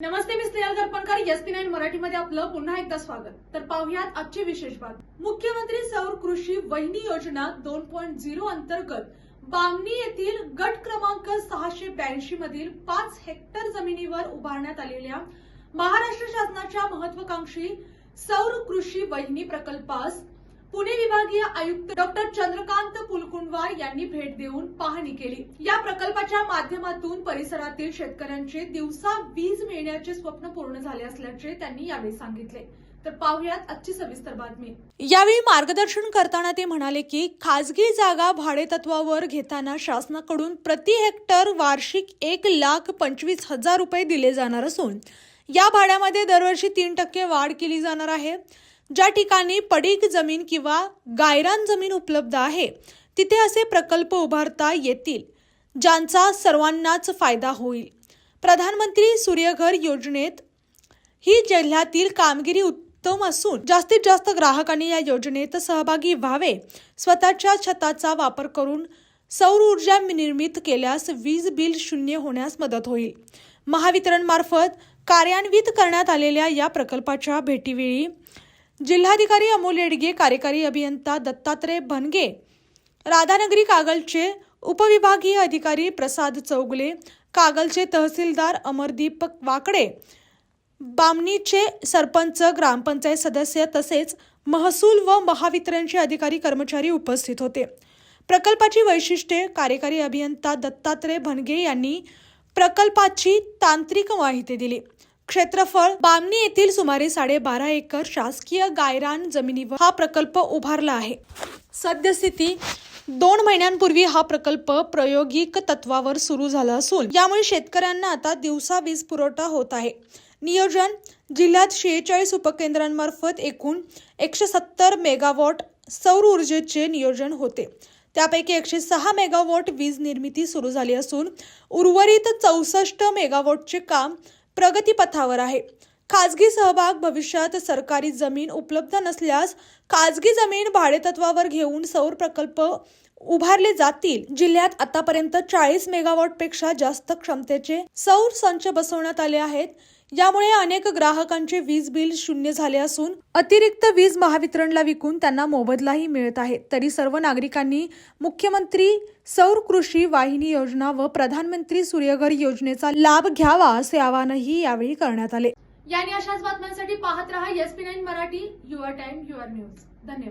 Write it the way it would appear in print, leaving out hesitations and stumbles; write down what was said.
नमस्ते, मी Snehal दर्पणकर. SP9 मराठीमध्ये आपलं पुन्हा एकदा स्वागत. तर पाहुयात आजची विशेष बातमी. मुख्यमंत्री सौर कृषी वहिनी योजना 2.0 अंतर्गत बामणी येथील गट क्रमांक 682 मधील 5 हेक्टर जमिनीवर उभारण्यात आलेल्या महाराष्ट्र शासनाच्या महत्वाकांक्षी सौर कृषी वहिनी प्रकल्पास पुणे विभागीय आयुक्त डॉक्टर चंद्रकांत पुलकुंडवार यांनी भेट देऊन पाहणी केली. या प्रकल्पाच्या माध्यमातून परिसरातील शेतकऱ्यांचे दिवसा वीज मिळण्याचे स्वप्न पूर्ण झाले असल्याचे त्यांनी यावेळी सांगितले. तर पाहुयात आजची सविस्तर बातमी. यावेळी मार्गदर्शन करताना ते म्हणाले की खासगी जागा भाडेतत्वावर घेताना शासनाकडून प्रति हेक्टर वार्षिक 1,25,000 रुपये दिले जाणार असून या भाड्यामध्ये दरवर्षी 3% वाढ केली जाणार आहे. ज्या ठिकाणी पडीक जमीन किंवा गायरान जमीन उपलब्ध आहे तिथे असे प्रकल्प उभारता येतील, ज्यांचा सर्वांनाच फायदा होईल. प्रधानमंत्री सूर्यघर योजनेत ही जिल्ह्यातील कामगिरी उत्तम असून जास्तीत जास्त ग्राहकांनी या योजनेत सहभागी व्हावे. स्वतःच्या छताचा वापर करून सौर ऊर्जा निर्मित केल्यास वीज बिल शून्य होण्यास मदत होईल. महावितरणमार्फत कार्यान्वित करण्यात आलेल्या या प्रकल्पाच्या भेटीवेळी जिल्हाधिकारी अमोल येडगे, कार्यकारी अभियंता दत्तात्रय भनगे, राधानगरी कागलचे उपविभागीय अधिकारी प्रसाद चौगले, कागलचे तहसीलदार अमरदीप वाकडे, बामणीचे सरपंच, ग्रामपंचायत सदस्य तसेच महसूल व महावितरणचे अधिकारी कर्मचारी उपस्थित होते. प्रकल्पाची वैशिष्ट्ये कार्यकारी अभियंता दत्तात्रय भनगे यांनी प्रकल्पाची तांत्रिक माहिती दिली. क्षेत्रफळ बामणी येथील सुमारे 12.5 एकर शासकीय गायरान जमिनीवर हा प्रकल्प उभारला आहे. सद्यस्थिती 2 महिन्यांपूर्वी हा प्रकल्प प्रायोगिक तत्वावर सुरू झाला असून यामुळे शेतकऱ्यांना आता दिवसा वीज पुरवठा होत आहे. नियोजन जिल्ह्यात 46 उपकेंद्रांमार्फत एकूण 170 मेगावॉट सौर ऊर्जेचे नियोजन होते. त्यापैकी 106 मेगावॉट वीज निर्मिती सुरू झाली असून उर्वरित 64 मेगावॉटचे काम प्रगतीपथावर आहे. खासगी सहभाग भविष्यात सरकारी जमीन उपलब्ध नसल्यास खासगी जमीन भाडेतत्वावर घेऊन सौर प्रकल्प उभारले जातील. जिल्ह्यात आतापर्यंत 40 मेगावॉट पेक्षा जास्त क्षमतेचे सौर संच बसवण्यात आले आहेत. यामुळे अनेक ग्राहकांचे वीज बिल शून्य झाले असून अतिरिक्त वीज महावितरणला विकून त्यांना मोबदलाही मिळत आहे. तरी सर्व नागरिकांनी मुख्यमंत्री सौर कृषी वाहिनी योजना व प्रधानमंत्री सूर्यघर योजनेचा लाभ घ्यावा असे आवाहनही यावेळी करण्यात आले. याने अशाच बातम्यांसाठी पाहत रहा SP9 Marathi, your time your news. धन्यवाद.